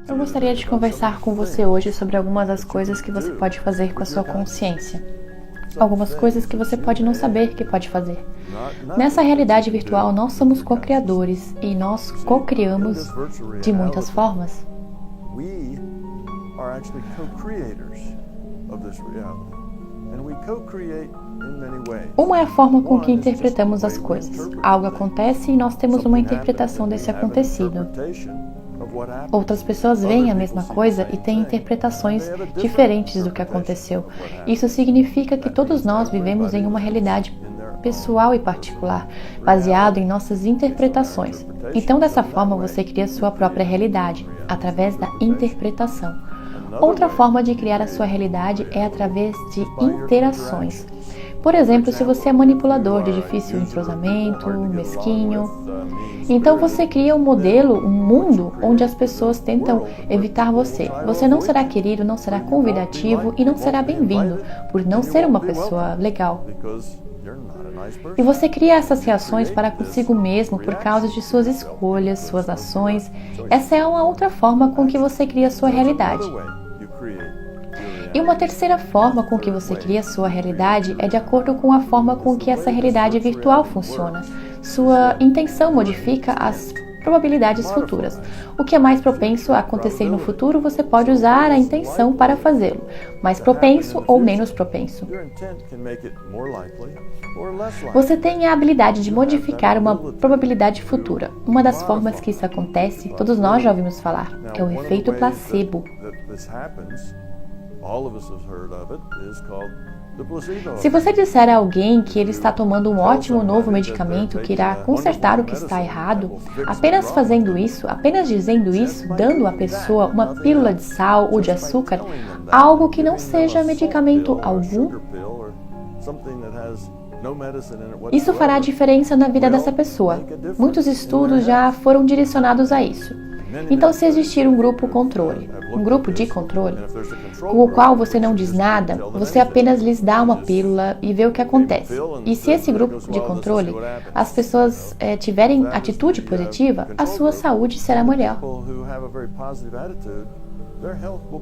Eu gostaria de conversar com você hoje sobre algumas das coisas que você pode fazer com a sua consciência. Algumas coisas que você pode não saber que pode fazer. Nessa realidade virtual, nós somos co-criadores e nós co-criamos de muitas formas. Uma é a forma com que interpretamos as coisas. Algo acontece e nós temos uma interpretação desse acontecido. Outras pessoas veem a mesma coisa e têm interpretações diferentes do que aconteceu. Isso significa que todos nós vivemos em uma realidade pessoal e particular, baseado em nossas interpretações. Então, dessa forma, você cria sua própria realidade, através da interpretação. Outra forma de criar a sua realidade é através de interações. Por exemplo, se você é manipulador de difícil entrosamento, mesquinho, então você cria um modelo, um mundo onde as pessoas tentam evitar você. Você não será querido, não será convidativo e não será bem-vindo por não ser uma pessoa legal. E você cria essas reações para consigo mesmo por causa de suas escolhas, suas ações. Essa é uma outra forma com que você cria a sua realidade. E uma terceira forma com que você cria a sua realidade é de acordo com a forma com que essa realidade virtual funciona. Sua intenção modifica as probabilidades futuras. O que é mais propenso a acontecer no futuro, você pode usar a intenção para fazê-lo. Mais propenso ou menos propenso. Você tem a habilidade de modificar uma probabilidade futura. Uma das formas que isso acontece, todos nós já ouvimos falar, é o efeito placebo. Se você disser a alguém que ele está tomando um ótimo novo medicamento que irá consertar o que está errado, apenas fazendo isso, apenas dizendo isso, dando à pessoa uma pílula de sal ou de açúcar, algo que não seja medicamento algum, isso fará diferença na vida dessa pessoa. Muitos estudos já foram direcionados a isso. Então, se existir um grupo controle, um grupo de controle, com o qual você não diz nada, você apenas lhes dá uma pílula e vê o que acontece. E se esse grupo de controle, as pessoas tiverem atitude positiva, a sua saúde será melhor.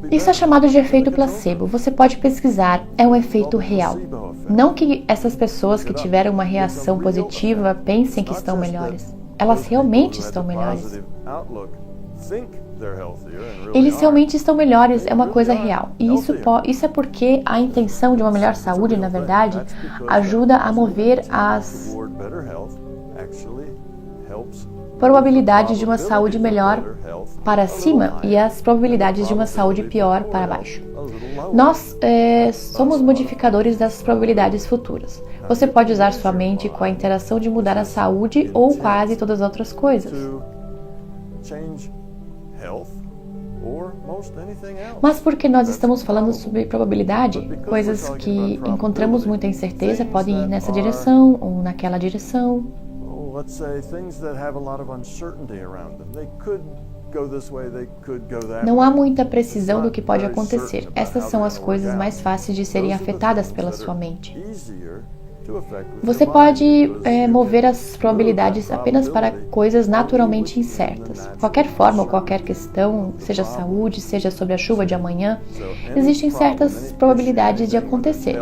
Isso é chamado de efeito placebo. Você pode pesquisar, é um efeito real. Não que essas pessoas que tiveram uma reação positiva pensem que estão melhores. Elas realmente estão melhores. Eles realmente estão melhores, é uma coisa real. E isso é porque a intenção de uma melhor saúde, na verdade, ajuda a mover as probabilidades de uma saúde melhor para cima e as probabilidades de uma saúde pior para baixo. Nós somos modificadores das probabilidades futuras. Você pode usar sua mente com a interação de mudar a saúde ou quase todas as outras coisas. Mas porque nós estamos falando sobre probabilidade, coisas que encontramos muita incerteza podem ir nessa direção ou naquela direção. Não há muita precisão do que pode acontecer. Essas são as coisas mais fáceis de serem afetadas pela sua mente. Você pode mover as probabilidades apenas para coisas naturalmente incertas. Qualquer forma ou qualquer questão, seja saúde, seja sobre a chuva de amanhã, existem certas probabilidades de acontecer.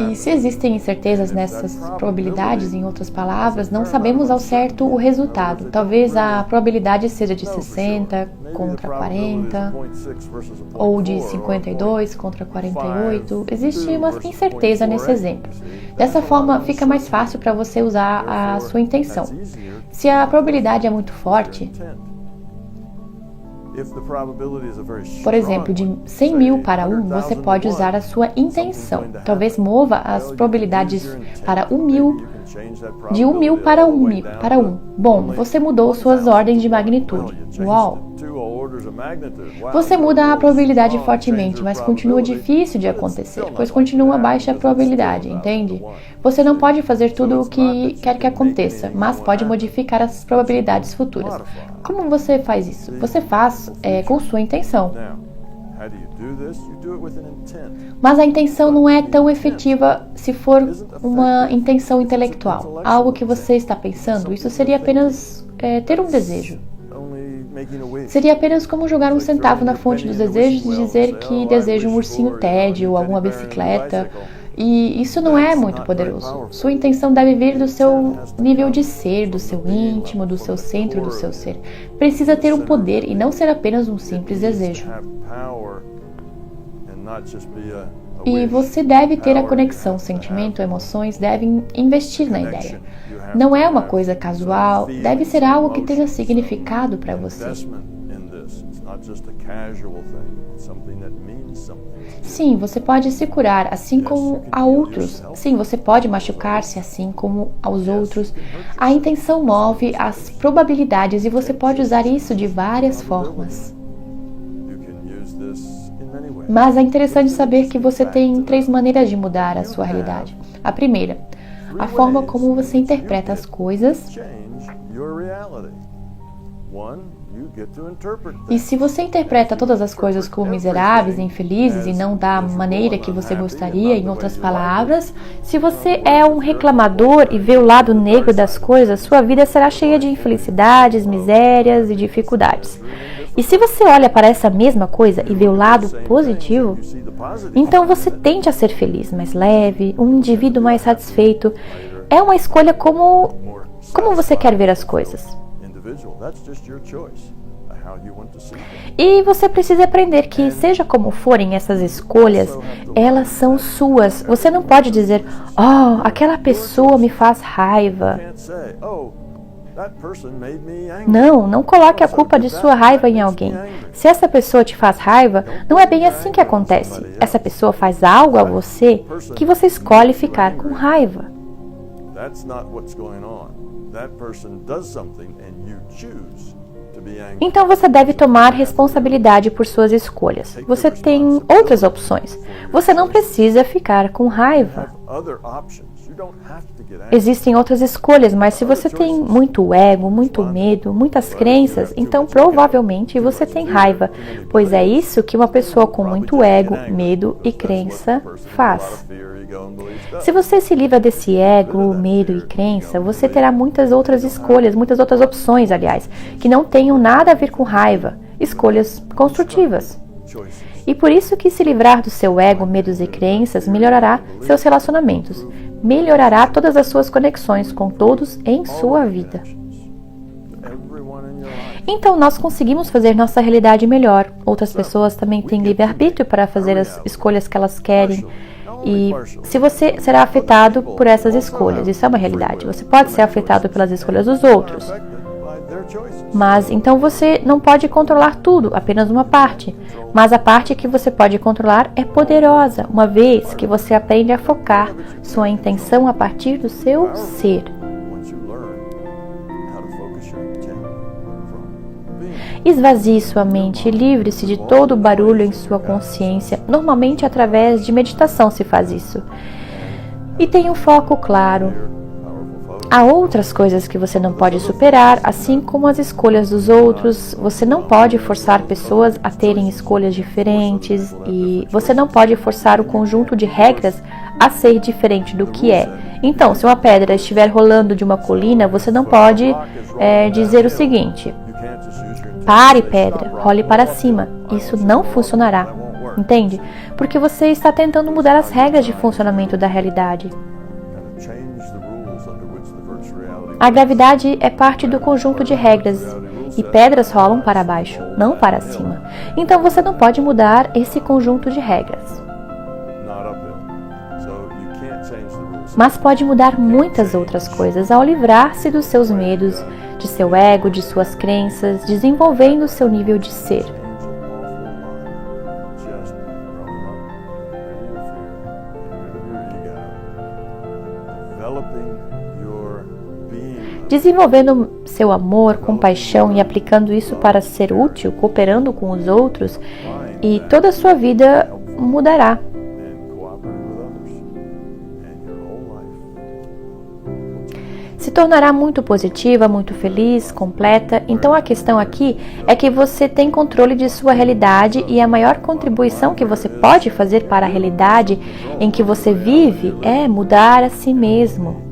E se existem incertezas nessas probabilidades, em outras palavras, não sabemos ao certo o resultado. Talvez a probabilidade seja de 60 contra 40, ou de 52 contra 48. Existe uma incerteza nesse exemplo. Dessa forma, fica mais fácil para você usar a sua intenção. Se a probabilidade é muito forte, por exemplo, de 100 mil para 1, você pode usar a sua intenção. Talvez mova as probabilidades para 1 mil, de 1 mil para 1. Bom, você mudou suas ordens de magnitude. Uau! Você muda a probabilidade fortemente, mas continua difícil de acontecer, pois continua baixa a probabilidade, entende? Você não pode fazer tudo o que quer que aconteça, mas pode modificar as probabilidades futuras. Como você faz isso? Você faz com sua intenção. Mas a intenção não é tão efetiva se for uma intenção intelectual, algo que você está pensando. Isso seria apenas ter um desejo. Seria apenas como jogar um centavo na fonte dos desejos e dizer que deseja um ursinho Ted ou alguma bicicleta. E isso não é muito poderoso. Sua intenção deve vir do seu nível de ser, do seu íntimo, do seu centro, do seu ser. Precisa ter um poder e não ser apenas um simples desejo. E você deve ter a conexão, sentimento, emoções, devem investir na ideia. Não é uma coisa casual, deve ser algo que tenha significado para você. Sim, você pode se curar assim como a outros. Sim, você pode machucar-se assim como aos outros. A intenção move as probabilidades e você pode usar isso de várias formas. Mas é interessante saber que você tem 3 maneiras de mudar a sua realidade. A primeira, a forma como você interpreta as coisas. E se você interpreta todas as coisas como miseráveis e infelizes e não da maneira que você gostaria, em outras palavras, se você é um reclamador e vê o lado negro das coisas, sua vida será cheia de infelicidades, misérias e dificuldades. E se você olha para essa mesma coisa e vê o lado positivo, então você tende a ser feliz, mais leve, um indivíduo mais satisfeito. É uma escolha como você quer ver as coisas. E você precisa aprender que, seja como forem essas escolhas, elas são suas. Você não pode dizer, oh, aquela pessoa me faz raiva. Não coloque a culpa de sua raiva em alguém. Se essa pessoa te faz raiva, não é bem assim que acontece. Essa pessoa faz algo a você que você escolhe ficar com raiva. Então você deve tomar responsabilidade por suas escolhas. Você tem outras opções. Você não precisa ficar com raiva. Existem outras escolhas, mas se você tem muito ego, muito medo, muitas crenças, então provavelmente você tem raiva, pois é isso que uma pessoa com muito ego, medo e crença faz. Se você se livra desse ego, medo e crença, você terá muitas outras escolhas, muitas outras opções, aliás, que não tenham nada a ver com raiva, escolhas construtivas. E por isso que se livrar do seu ego, medos e crenças melhorará seus relacionamentos, melhorará todas as suas conexões com todos em sua vida. Então nós conseguimos fazer nossa realidade melhor. Outras pessoas também têm livre-arbítrio para fazer as escolhas que elas querem. E se você será afetado por essas escolhas, isso é uma realidade. Você pode ser afetado pelas escolhas dos outros. Mas então você não pode controlar tudo, apenas uma parte. Mas a parte que você pode controlar é poderosa, uma vez que você aprende a focar sua intenção a partir do seu ser. Esvazie sua mente e livre-se de todo o barulho em sua consciência. Normalmente através de meditação se faz isso. E tenha um foco claro. Há outras coisas que você não pode superar, assim como as escolhas dos outros. Você não pode forçar pessoas a terem escolhas diferentes e você não pode forçar o conjunto de regras a ser diferente do que é. Então, se uma pedra estiver rolando de uma colina, você não pode dizer o seguinte: pare, pedra, role para cima. Isso não funcionará, entende? Porque você está tentando mudar as regras de funcionamento da realidade. A gravidade é parte do conjunto de regras e pedras rolam para baixo, não para cima. Então você não pode mudar esse conjunto de regras. Mas pode mudar muitas outras coisas ao livrar-se dos seus medos, de seu ego, de suas crenças, desenvolvendo seu nível de ser. Desenvolvendo seu amor, compaixão e aplicando isso para ser útil, cooperando com os outros, e toda a sua vida mudará. Se se tornará muito positiva, muito feliz, completa. Então a questão aqui é que você tem controle de sua realidade e a maior contribuição que você pode fazer para a realidade em que você vive é mudar a si mesmo.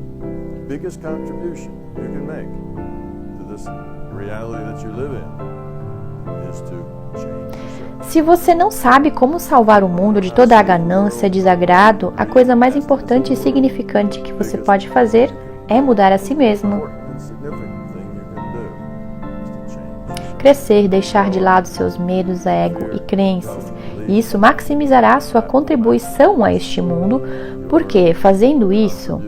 Se você não sabe como salvar o mundo de toda a ganância, desagrado, a coisa mais importante e significante que você pode fazer é mudar a si mesmo. Crescer, deixar de lado seus medos, ego e crenças. Isso maximizará sua contribuição a este mundo, porque, fazendo isso,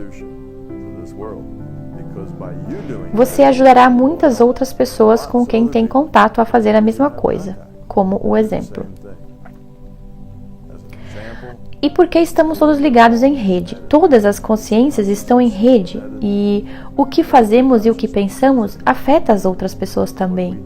você ajudará muitas outras pessoas com quem tem contato a fazer a mesma coisa, como o exemplo. E porque estamos todos ligados em rede? Todas as consciências estão em rede e o que fazemos e o que pensamos afeta as outras pessoas também.